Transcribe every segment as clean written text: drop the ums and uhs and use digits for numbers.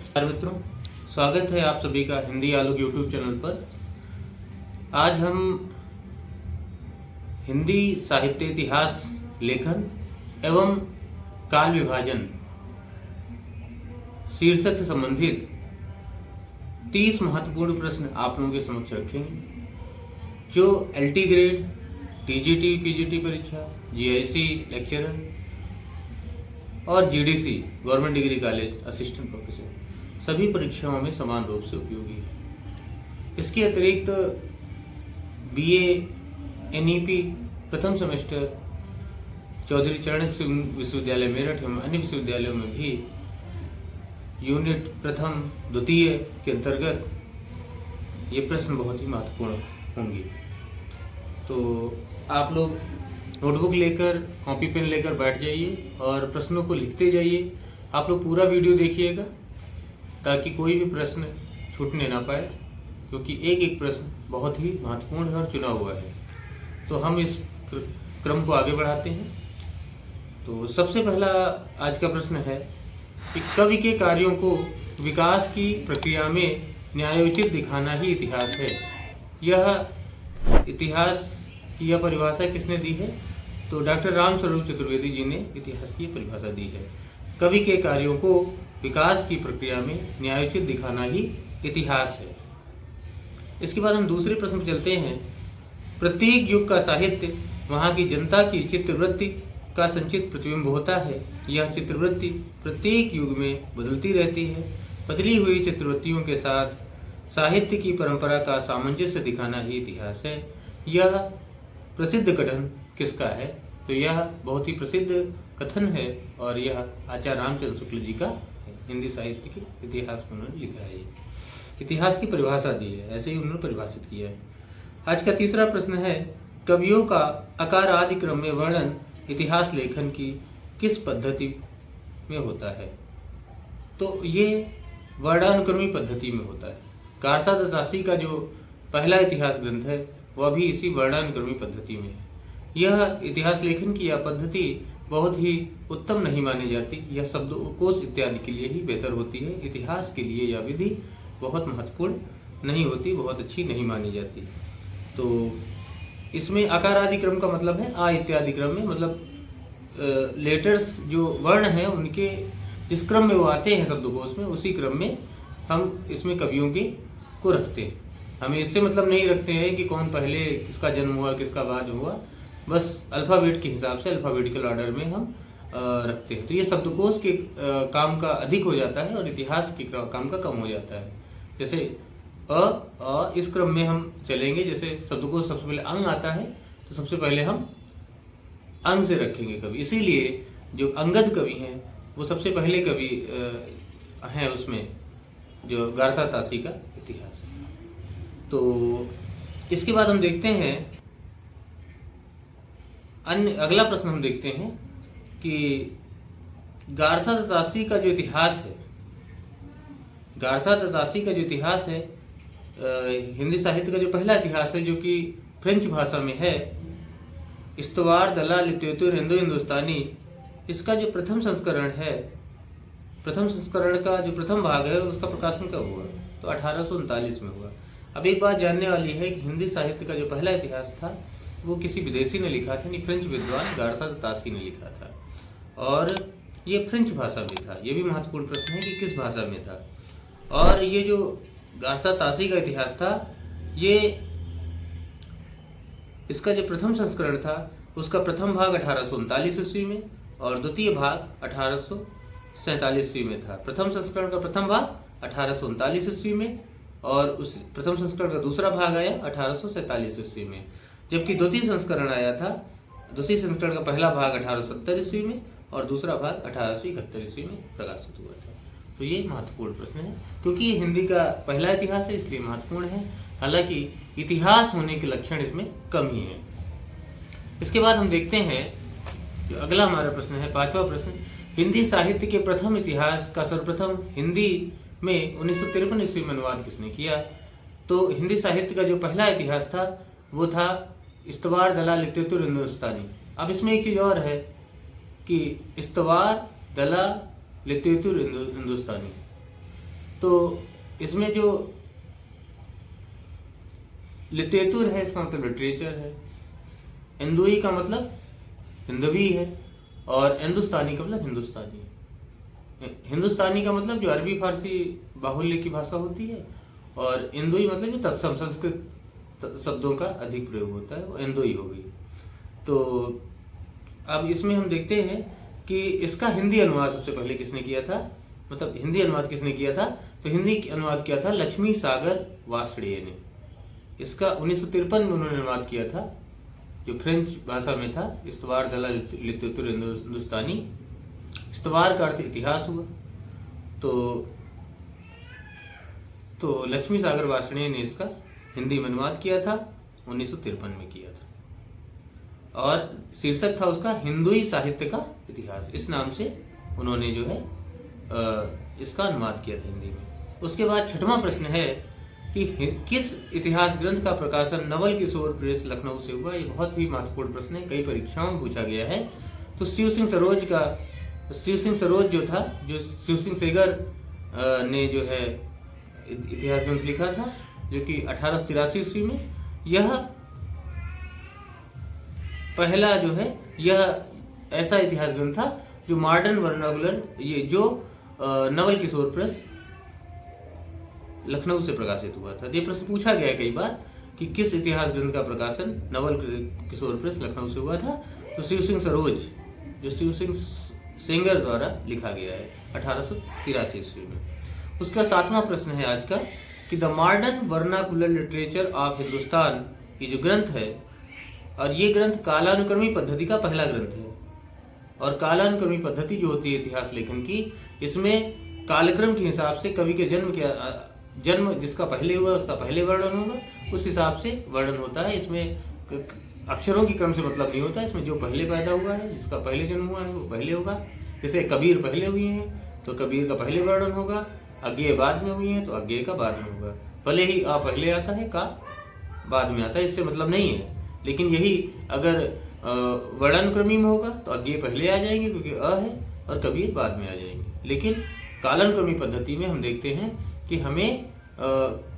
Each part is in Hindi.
नमस्कार मित्रों, स्वागत है आप सभी का हिंदी आलोक यूट्यूब चैनल पर। आज हम हिंदी साहित्य इतिहास लेखन एवं काल विभाजन शीर्षक से संबंधित 30 महत्वपूर्ण प्रश्न आप लोगों के समक्ष रखेंगे, जो एलटी ग्रेड, टीजीटी, पीजीटी परीक्षा, जीआईसी लेक्चरर और GDC government degree college assistant professor सभी परीक्षाओं में समान रूप से उपयोगी है। इसके अतिरिक्त बीए, एनईपी प्रथम सेमेस्टर चौधरी चरण सिंह विश्वविद्यालय मेरठ एवं अन्य विश्वविद्यालयों में भी यूनिट प्रथम द्वितीय के अंतर्गत ये प्रश्न बहुत ही महत्वपूर्ण होंगे। तो आप लोग नोटबुक लेकर, कॉपी पेन लेकर बैठ जाइए और प्रश्नों को लिखते जाइए। आप लोग पूरा वीडियो देखिएगा ताकि कोई भी प्रश्न छूटने ना पाए, क्योंकि एक एक प्रश्न बहुत ही महत्वपूर्ण है और चुना हुआ है। तो हम इस क्रम को आगे बढ़ाते हैं। तो सबसे पहला आज का प्रश्न है कि कवि के कार्यों को विकास की प्रक्रिया में न्यायोचित दिखाना ही इतिहास है। यह इतिहास की यह परिभाषा किसने दी है? तो डॉक्टर रामस्वरूप चतुर्वेदी जी ने इतिहास की परिभाषा दी है। कवि के कार्यों को विकास की प्रक्रिया में न्यायोचित दिखाना ही इतिहास है। इसके बाद हम दूसरे प्रश्न पर चलते हैं। प्रत्येक युग का साहित्य वहाँ की जनता की चित्रवृत्ति का संचित प्रतिबिंब होता है। यह चित्रवृत्ति प्रत्येक युग में बदलती रहती है। बदली हुई चित्रवृत्तियों के साथ साहित्य की परंपरा का सामंजस्य दिखाना ही इतिहास है। यह प्रसिद्ध कथन किसका है? तो यह बहुत ही प्रसिद्ध कथन है और यह आचार्य रामचंद्र शुक्ल जी का है। हिंदी साहित्य के इतिहास में उन्होंने लिखा है। इतिहास की परिभाषा दी है, ऐसे ही उन्होंने परिभाषित किया है। आज का तीसरा प्रश्न है, कवियों का आकार आदि क्रम में वर्णन इतिहास लेखन की किस पद्धति में होता है? तो ये वर्णानुक्रमी पद्धति में होता है। गारसा दत्तासी का जो पहला इतिहास ग्रंथ है वह भी इसी वर्णानुक्रमी पद्धति में है। यह इतिहास लेखन की यह पद्धति बहुत ही उत्तम नहीं मानी जाती। यह शब्दकोश इत्यादि के लिए ही बेहतर होती है। इतिहास के लिए यह विधि बहुत महत्वपूर्ण नहीं होती, बहुत अच्छी नहीं मानी जाती। तो इसमें आकार आदि क्रम का मतलब है आ इत्यादि क्रम में, मतलब लेटर्स जो वर्ण हैं उनके जिस क्रम में वो आते हैं शब्दकोश में, उसी क्रम में हम इसमें कवियों के को रखते हैं। हमें इससे मतलब नहीं रखते हैं कि कौन पहले, किसका जन्म हुआ, किसका बाद हुआ। बस अल्फ़ाबेट के हिसाब से अल्फ़ाबेटिकल ऑर्डर में हम रखते हैं। तो ये शब्दकोश के काम का अधिक हो जाता है और इतिहास के काम का कम हो जाता है। जैसे अ इस क्रम में हम चलेंगे। जैसे शब्दकोश सबसे पहले अंग आता है तो सबसे पहले हम अंग से रखेंगे कवि। इसीलिए जो अंगद कवि हैं वो सबसे पहले कवि हैं उसमें, जो गारसा तासी का इतिहास है। तो इसके बाद हम देखते हैं अगला प्रश्न हम देखते हैं कि गारसा दत्तासी का जो इतिहास है, गारसा दत्तासी का जो इतिहास है हिंदी साहित्य का जो पहला इतिहास है, जो कि फ्रेंच भाषा में है, इस्तवार दला लिटरेचर हिंदू हिंदुस्तानी, इसका जो प्रथम संस्करण है, प्रथम संस्करण का जो प्रथम भाग है उसका प्रकाशन कब हुआ? तो 1839 में हुआ। अब एक बात जानने वाली है कि हिंदी साहित्य का जो पहला इतिहास था वो किसी विदेशी ने लिखा था, यानी फ्रेंच विद्वान गारसा दत्तासी ने लिखा था, और ये फ्रेंच भाषा में था। ये भी महत्वपूर्ण प्रश्न है कि किस भाषा में था। और ये जो गारसा तासी का इतिहास था, ये इसका जो प्रथम संस्करण था उसका प्रथम भाग 1839 ईस्वी में और द्वितीय भाग 1847 ईस्वी में था। प्रथम संस्करण का प्रथम भाग 1839 ईस्वी में और उस प्रथम संस्करण का दूसरा भाग आया 1847 ईस्वी में, जबकि द्वितीय संस्करण आया था, द्वितीय संस्करण का पहला भाग 1870 ईस्वी में और दूसरा भाग 1871 ईस्वी में प्रकाशित हुआ था। तो ये महत्वपूर्ण प्रश्न है, क्योंकि ये हिंदी का पहला इतिहास है इसलिए महत्वपूर्ण है। हालांकि इतिहास होने के लक्षण इसमें कम ही हैं। इसके बाद हम देखते हैं जो अगला हमारा प्रश्न है, पांचवा प्रश्न, हिंदी साहित्य के प्रथम इतिहास का सर्वप्रथम हिंदी में 1953 ईस्वी में अनुवाद किसने किया? तो हिंदी साहित्य का जो पहला इतिहास था वो था इस्तवार दला लिटरेचर हिंदुस्तानी। अब इसमें एक चीज़ और है कि इस्तवार दला लिटरेचर हिंदुस्तानी, तो इसमें जो लिटरेचर है इसका मतलब लिटरेचर है, हिंदुई का मतलब हिंदवी है, और हिंदुस्तानी का मतलब हिंदुस्तानी है। हिंदुस्तानी का मतलब जो अरबी फारसी बाहुल्य की भाषा होती है, और हिंदुई मतलब जो तत्सम संस्कृत शब्दों का अधिक प्रयोग होता है, वो हिंदुई हो गई। तो अब इसमें हम देखते हैं कि इसका हिंदी अनुवाद सबसे पहले किसने किया था, मतलब हिंदी अनुवाद किसने किया था, तो हिंदी अनुवाद किया था लक्ष्मी सागर वार्ष्णेय ने। इसका 1953 में उन्होंने अनुवाद किया था, जो फ्रेंच भाषा में था, इस्तवार दला लिटरेचर हिंदुस्तानी। इस्तवार का अर्थ इतिहास हुआ। तो लक्ष्मी सागर वार्ष्णेय ने इसका हिंदी में अनुवाद किया था, 1953 में किया था, और शीर्षक था उसका हिंदुई साहित्य का इतिहास। इस नाम से उन्होंने जो है इसका अनुवाद किया था हिंदी में। उसके बाद छठवां प्रश्न है कि किस इतिहास ग्रंथ का प्रकाशन नवल किशोर प्रेस लखनऊ से हुआ। ये बहुत ही महत्वपूर्ण प्रश्न है, कई परीक्षाओं में पूछा गया है। तो शिव सिंह सरोज जो था, जो शिव सिंह सेगर ने जो है इतिहास ग्रंथ लिखा था, जो कि 1883 ईस्वी में, यह पहला जो है यह ऐसा इतिहास ग्रंथ था जो मॉडर्न वर्नाकुलर, ये जो नवल किशोर प्रेस लखनऊ से प्रकाशित हुआ था। ये प्रश्न पूछा गया कई बार कि किस इतिहास ग्रंथ का प्रकाशन नवल किशोर प्रेस लखनऊ से हुआ था। तो शिव सिंह सरोज, जो शिव सिंह सेंगर द्वारा लिखा गया है 1883 ईस्वी में। उसका 7वां प्रश्न है आज का कि the modern vernacular literature of Hindustan, ये जो ग्रंथ है, और ये ग्रंथ कालानुक्रमी पद्धति का पहला ग्रंथ है। और कालानुक्रमी पद्धति जो होती है इतिहास लेखन की, इसमें कालक्रम के हिसाब से कवि के जन्म जिसका पहले हुआ उसका पहले वर्णन होगा, उस हिसाब से वर्णन होता है। इसमें अक्षरों की क्रम से मतलब नहीं होता, इसमें जो पहले पैदा हुआ है, जिसका पहले जन्म हुआ है, वो पहले होगा। जैसे कबीर पहले हुए हैं तो कबीर का पहले वर्णन होगा, अज्ञेय बाद में हुई हैं तो अज्ञेय का बाद में होगा। भले ही आ पहले आता है, का बाद में आता है, इससे मतलब नहीं है। लेकिन यही अगर वर्णानुक्रमी में होगा तो अज्ञेय पहले आ जाएंगे क्योंकि अ है, और कबीर बाद में आ जाएंगे। लेकिन कालानुक्रमी पद्धति में हम देखते हैं कि हमें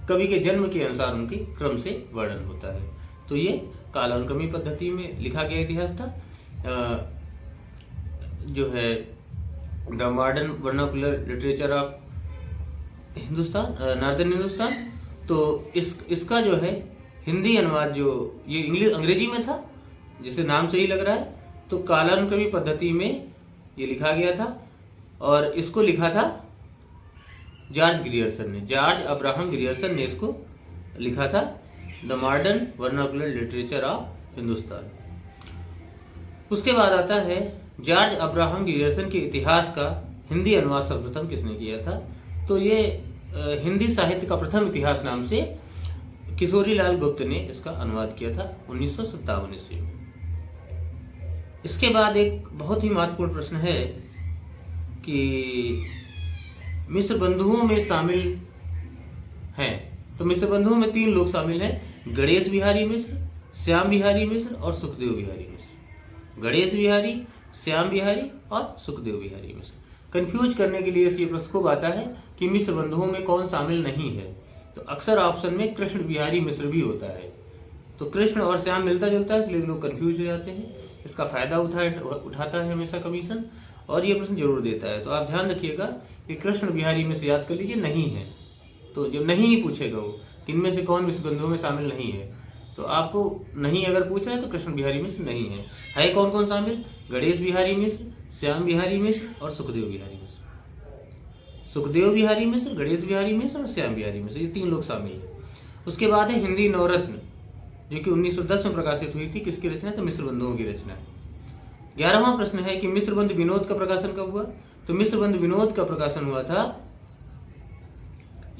कवि के जन्म के अनुसार उनके क्रम से वर्णन होता है। तो ये कालानुक्रमी पद्धति में लिखा गया इतिहास था, जो है the modern vernacular literature of Hindustan, northern Hindustan. तो इसका जो है हिंदी अनुवाद, जो ये अंग्रेजी में था, जिसे नाम से ही लग रहा है, तो कालानुक्रमी पद्धति में ये लिखा गया था, और इसको लिखा था जॉर्ज अब्राहम ग्रियर्सन ने इसको लिखा था, the modern vernacular literature of Hindustan. उसके बाद आता है जॉर्ज अब्राहम ग्रियर्सन के इतिहास का हिंदी अनुवाद सर्वप्रथम किसने किया था। तो ये हिंदी साहित्य का प्रथम इतिहास नाम से किशोरीलाल गुप्त ने इसका अनुवाद किया था 1957 ईस्वी में। इसके बाद एक बहुत ही महत्वपूर्ण प्रश्न है कि मिस्र बंधुओं में शामिल हैं। तो मिस्र बंधुओं में 3 लोग शामिल हैं, गणेश बिहारी मिश्र, श्याम बिहारी मिश्र और सुखदेव बिहारी मिश्र। गणेश बिहारी, श्याम बिहारी और सुखदेव बिहारी मिश्र। कंफ्यूज करने के लिए ये प्रश्न खूब आता है कि मिस्र बंधुओं में कौन शामिल नहीं है। तो अक्सर ऑप्शन में कृष्ण बिहारी मिश्र भी होता है। तो कृष्ण और श्याम मिलता जुलता है, इसलिए लोग कंफ्यूज हो जाते हैं। इसका फायदा उठाता है हमेशा कमीशन, और ये प्रश्न जरूर देता है। तो आप ध्यान रखिएगा कि कृष्ण बिहारी मिश्र याद कर लीजिए, नहीं है। तो जब नहीं ही पूछेगा वो कि इनमें से कौन मिस्र बंधुओं में शामिल नहीं है, तो आपको नहीं अगर पूछ रहा है तो कृष्ण बिहारी मिश्र नहीं है। कौन कौन शामिल? गणेश बिहारी मिश्र, श्याम बिहारी मिश्र और सुखदेव बिहारी मिश्र। सुखदेव बिहारी मिश्र, गणेश बिहारी मिश्र और श्याम बिहारी मिश्र, ये 3 लोग शामिल हैं। उसके बाद है हिंदी नवरत्न, जो कि 1910 में प्रकाशित हुई थी। किसकी रचना? तो मिस्र बंधुओं की रचना है। 11वां प्रश्न है कि मिस्र बंधु विनोद का प्रकाशन कब हुआ। तो मिस्र बंधु विनोद का प्रकाशन हुआ था,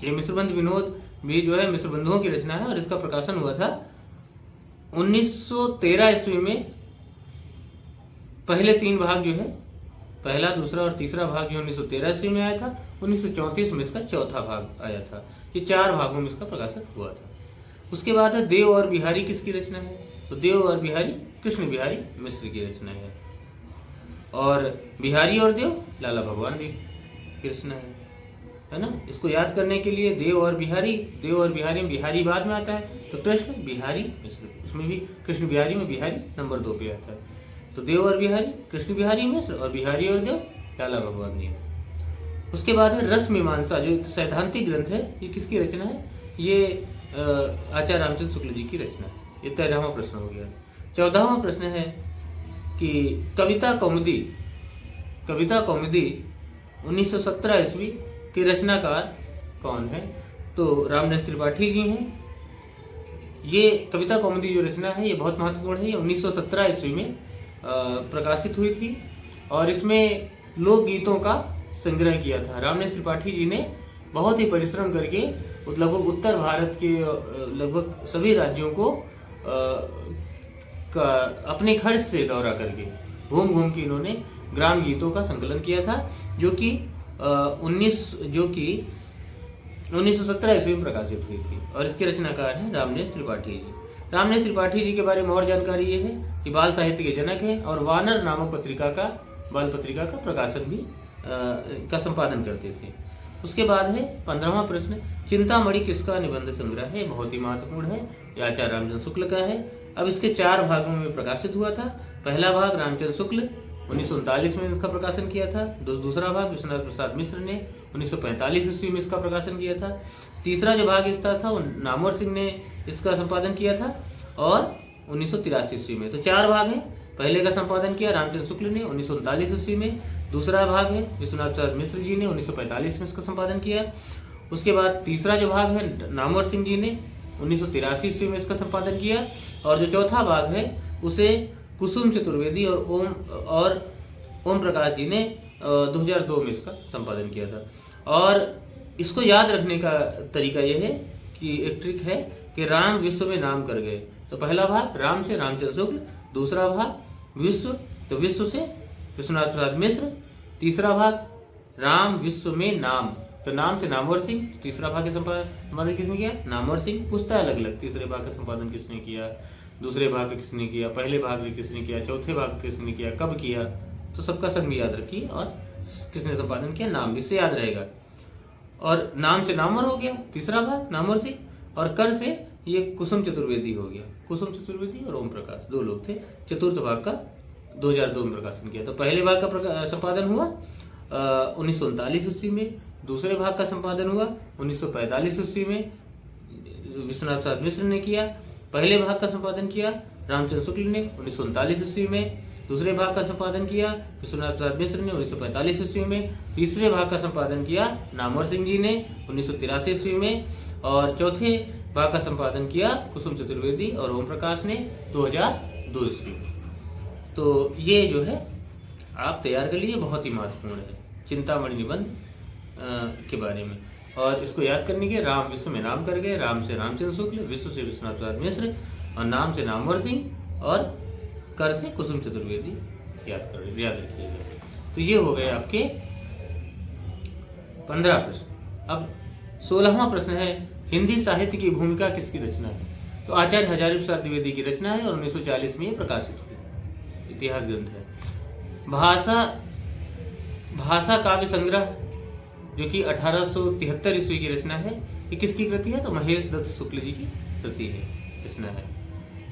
ये मिस्र बंधु विनोद भी जो है मिस्र बंधुओं की रचना है, और इसका प्रकाशन हुआ था 1913 ईस्वी में। पहले 3 भाग जो है, पहला, दूसरा और तीसरा भाग जो 1913 ईस्वी में आया था। 1934 में इसका चौथा भाग आया था। ये 4 भागों में इसका प्रकाशन हुआ था। उसके बाद है देव और बिहारी किसकी रचना है। तो देव और बिहारी कृष्ण बिहारी मिश्र की रचना है, और बिहारी और देव लाला भगवान देव की रचना है। है ना। इसको याद करने के लिए देव और बिहारी, देव और बिहारी में बिहारी बाद में आता है, तो कृष्ण बिहारी मिश्र, इसमें भी कृष्ण बिहारी में बिहारी नंबर 2 पे आता है। तो देव और बिहारी, कृष्ण बिहारी मिश्र, और बिहारी और देव लाला भगवान जी। उसके बाद है रस मीमांसा, जो सैद्धांतिक ग्रंथ है, ये किसकी रचना है? ये आचार्य रामचंद्र शुक्ल जी की रचना है। ये 13वां प्रश्न हो गया। 14वां प्रश्न है कि कविता कौमुदी 1917 ईस्वी के रचनाकार कौन है? तो रामदास त्रिपाठी जी हैं। ये कविता कौमुदी जो रचना है ये बहुत महत्वपूर्ण है। ये 1917 ईस्वी में प्रकाशित हुई थी और इसमें लोकगीतों का संग्रह किया था। रामदास त्रिपाठी जी ने बहुत ही परिश्रम करके लगभग उत्तर भारत के लगभग सभी राज्यों को अपने खर्च से दौरा करके घूम घूम के इन्होंने ग्राम गीतों का संकलन किया था, जो कि 1917 ईस्वी में प्रकाशित हुई थी। और इसके रचनाकार हैं रामदास त्रिपाठी जी। रामदास त्रिपाठी जी के बारे में और जानकारी ये है कि बाल साहित्य के जनक है और वानर नामक बाल पत्रिका का प्रकाशन भी का संपादन करते थे। उसके बाद है 15वां प्रश्न, चिंतामणि किसका निबंध संग्रह है? बहुत ही महत्वपूर्ण है। यह आचार्य रामचंद्र शुक्ल का है। अब इसके 4 भागों में प्रकाशित हुआ था। पहला भाग रामचंद्र शुक्ल 1939 में इसका प्रकाशन किया था। दूसरा भाग विश्वनाथ प्रसाद मिश्र ने 1945 ईस्वी में इसका प्रकाशन किया था। तीसरा जो भाग इसका था वो नामवर सिंह ने इसका संपादन किया था और 1983 ईस्वी में। तो 4 भाग हैं। पहले का संपादन किया रामचंद्र शुक्ल ने 1939 ईस्वी में। दूसरा भाग है विश्वनाथ प्रसाद मिश्र जी ने 1945 में इसका संपादन किया। उसके बाद तीसरा जो भाग है नामवर सिंह जी ने 1983 ईस्वी में इसका संपादन किया। और जो चौथा भाग है उसे कुसुम चतुर्वेदी और ओम प्रकाश जी ने 2002 में इसका संपादन किया था। और इसको याद रखने का तरीका यह है कि एक ट्रिक है कि राम विश्व में नाम कर गए। तो पहला भाग राम से रामचंद्र शुक्ल, दूसरा भाग विश्व, तो विश्व से विश्वनाथ प्रसाद मिश्र, तीसरा भाग राम विश्व में नाम, तो नाम से नामवर सिंह। तीसरा भाग का संपादन किसने किया? नामवर सिंह। पूछता है अलग अलग तीसरे भाग का संपादन किसने किया, दूसरे भाग का किसने किया, पहले भाग में किसने किया, चौथे भाग किसने किया, कब किया। तो सबका संग भी याद रखिए और किसने संपादन किया, नाम भी से याद रहेगा। और नाम से नामवर हो गया तीसरा भाग नामवर सिंह, और कर से ये कुसुम चतुर्वेदी हो गया। कुसुम चतुर्वेदी और ओम प्रकाश 2 लोग थे। चतुर्थ भाग का 2002 में प्रकाशन किया। तो पहले भाग का संपादन हुआ 1939 ईस्वी में। दूसरे भाग का संपादन हुआ 1945 ईस्वी में, विश्वनाथ प्रसाद मिश्र ने किया। पहले भाग का संपादन किया रामचंद्र शुक्ल ने 1939 ईस्वी में। दूसरे भाग का संपादन किया विश्वनाथ प्रसाद मिश्र ने 1945 ईस्वी में। तीसरे भाग का संपादन किया नामवर सिंह जी ने 1983 ईस्वी में। और चौथे भाग का संपादन किया कुसुम चतुर्वेदी और ओम प्रकाश ने 2002 ईस्वी में। तो ये जो है आप तैयार कर लीजिए, बहुत ही महत्वपूर्ण है चिंतामणि निबंध के बारे में। और इसको याद करने के राम विश्व में नाम कर गए, राम से रामचंद्र शुक्ल, विश्व से विश्वनाथ प्रसाद मिश्र, और नाम से नामवर सिंह, और कर से कुसुम चतुर्वेदी याद रखिएगा। तो ये हो गए आपके 15 प्रश्न। अब 16वां प्रश्न है हिंदी साहित्य की भूमिका किसकी रचना है? तो आचार्य हजारी प्रसाद द्विवेदी की रचना है और 1940 में ये प्रकाशित हुई। इतिहास ग्रंथ है। भाषा काव्य संग्रह जो कि 1873 ईस्वी की रचना है, ये किसकी कृति है? तो महेश दत्त शुक्ल जी की कृति है, रचना है।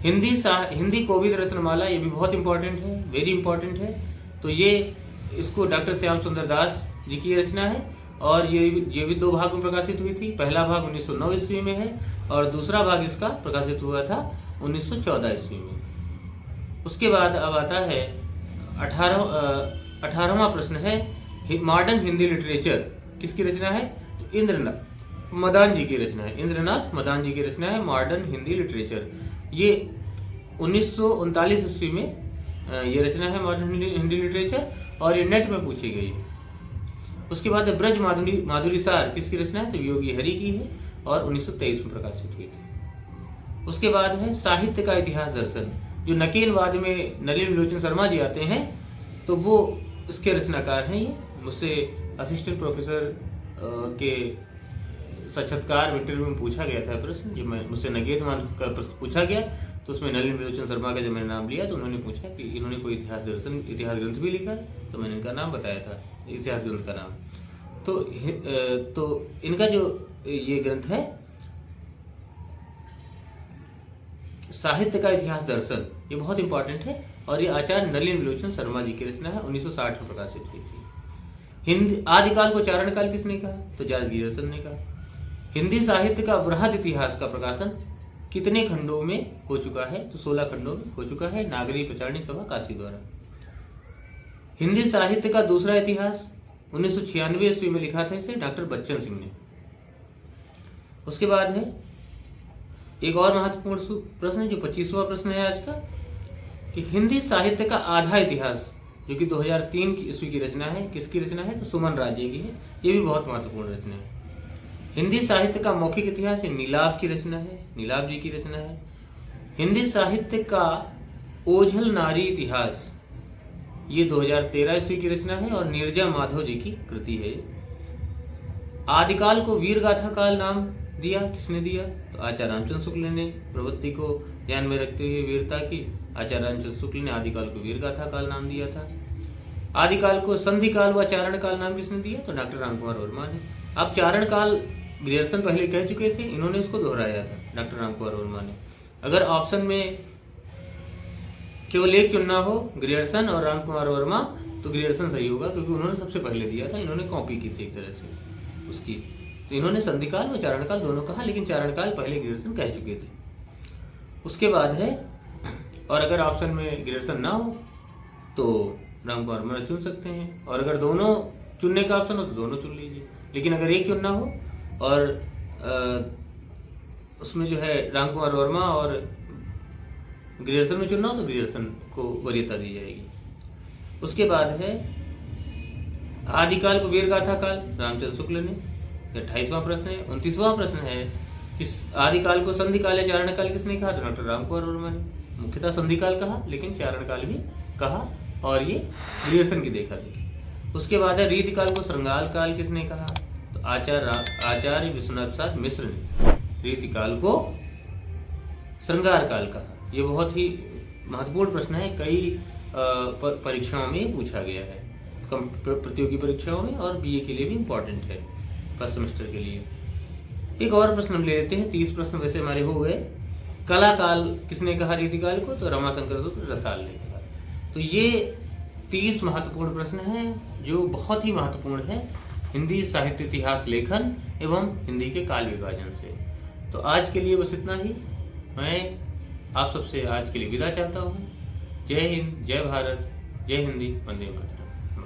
हिंदी कोविद रत्नमाला, ये भी बहुत इंपॉर्टेंट है, वेरी इंपॉर्टेंट है। तो ये इसको डॉक्टर श्याम सुंदर दास जी की रचना है और ये भी 2 भाग में प्रकाशित हुई थी। पहला भाग 1909 ईस्वी में है और दूसरा भाग इसका प्रकाशित हुआ था 1914 ईस्वी में। उसके बाद अब आता है 18वां प्रश्न है मॉडर्न हिंदी लिटरेचर किसकी रचना है? तो इंद्रनाथ मदान जी की रचना है। इंद्रनाथ मदान जी की रचना है मॉडर्न हिंदी लिटरेचर। ये 1939 ईस्वी में ये रचना है मॉडर्न हिंदी लिटरेचर और ये नेट में पूछी गई है। उसके बाद ब्रज माधुरी सार किसकी रचना है? तो योगी हरि की है और 1923 में प्रकाशित हुई थी। उसके बाद है साहित्य का इतिहास दर्शन, जो नकेलवाद में नलिन लोचन शर्मा जी आते हैं, तो वो इसके रचनाकार हैं। ये मुझसे असिस्टेंट प्रोफेसर के साक्षात्कार इंटरव्यू में पूछा गया था प्रश्न, जब मुझसे नकेलवाद का प्रश्न पूछा गया तो उसमें नलिन लोचन शर्मा का जब मैंने नाम लिया तो उन्होंने पूछा कि इन्होंने कोई इतिहास ग्रंथ भी लिखा है, तो मैंने इनका नाम बताया था, इतिहास ग्रंथ का नाम। तो इनका जो ये ग्रंथ है साहित्य का इतिहास दर्शन, ये बहुत इंपॉर्टेंट है और ये आचार्य नलिन विलोचन शर्मा जी की रचना है, 1960 में प्रकाशित हुई थी। हिंदी आदिकाल को चारण काल किसने कहा? तो जॉर्ज गियर्सन ने कहा। हिंदी साहित्य का बृहद इतिहास का प्रकाशन कितने खंडों में हो चुका है? तो 16 खंडों में हो चुका है, नागरी प्रचारणी सभा काशी द्वारा। हिंदी साहित्य का दूसरा इतिहास 1996 ईस्वी में लिखा था इसे डॉक्टर बच्चन सिंह ने। उसके बाद है एक और महत्वपूर्ण प्रश्न जो 25वां प्रश्न है आज का, कि हिंदी साहित्य का आधा इतिहास जो कि 2003 की ईस्वी की रचना है, किसकी रचना है? तो सुमन राज्य की है। ये भी बहुत महत्वपूर्ण रचना है। हिंदी साहित्य का मौखिक इतिहास ये नीलाभ की रचना है, नीलाभ जी की रचना है। हिंदी साहित्य का ओझल नारी इतिहास ये 2013 ईस्वी की रचना है और नीरजा माधव जी की कृति है। आदिकाल को वीर गाथा काल नाम दिया, किसने दिया? तो आचार्य रामचंद्र शुक्ल ने। प्रवृत्ति को ध्यान में रखते हुए वीरता की आचार्य रामचंद्र शुक्ल ने आदिकाल को वीर गाथा काल नाम दिया था। आदिकाल को संधि काल व चारण काल नाम किसने दिया? तो डॉक्टर रामकुमार वर्मा ने। अब चारण काल ग्रियर्सन पहले कह चुके थे, इन्होंने इसको दोहराया था डॉक्टर रामकुमार वर्मा ने। अगर ऑप्शन में केवल एक चुनना हो, ग्रियर्सन और रामकुमार वर्मा, तो ग्रियर्सन सही होगा क्योंकि उन्होंने सबसे पहले दिया था, इन्होंने कॉपी की थी एक तरह से उसकी। तो इन्होंने संधिकाल व चारणकाल दोनों कहा, लेकिन चारणकाल पहले ग्रियर्सन कह चुके थे। उसके बाद है, और अगर ऑप्शन में ग्रियर्सन ना हो तो रामकुमार वर्मा चुन सकते हैं, और अगर दोनों चुनने का ऑप्शन हो तो दोनों चुन लीजिए। लेकिन अगर एक चुनना हो और उसमें जो है रामकुमार वर्मा और ग्रियर्सन में चुनना हो तो ग्रियर्सन को वरीयता दी जाएगी। उसके बाद है आदिकाल को वीर गाथा काल रामचंद्र शुक्ल ने, 28वां प्रश्न है। 29वां प्रश्न है, इस आदिकाल को संधिकाल या चारणकाल किसने कहा? तो डॉक्टर रामकुमार वर्मा ने। मुख्यतः संधिकाल कहा लेकिन चारणकाल भी कहा, और ये ग्रियर्सन की देखा देखी। उसके बाद है रीतिकाल को श्रृंगार काल किसने कहा? तो आचार्य विश्वनाथ प्रसाद मिश्र ने रीतिकाल को श्रृंगार काल कहा। ये बहुत ही महत्वपूर्ण प्रश्न है, कई परीक्षाओं में पूछा गया है, प्रतियोगी परीक्षाओं में, और बीए के लिए भी इम्पोर्टेंट है, फर्स्ट सेमेस्टर के लिए। एक और प्रश्न हम ले लेते हैं, 30 प्रश्न वैसे हमारे हो गए। कला काल किसने कहा रीतिकाल को? तो रमाशंकर रसाल ने कहा। तो ये 30 महत्वपूर्ण प्रश्न हैं जो बहुत ही महत्वपूर्ण है हिंदी साहित्य इतिहास लेखन एवं हिंदी के काल विभाजन से। तो आज के लिए बस इतना ही। मैं आप सबसे आज के लिए विदा चाहता हूँ। जय हिंद, जय भारत, जय हिंदी, वंदे मातरम।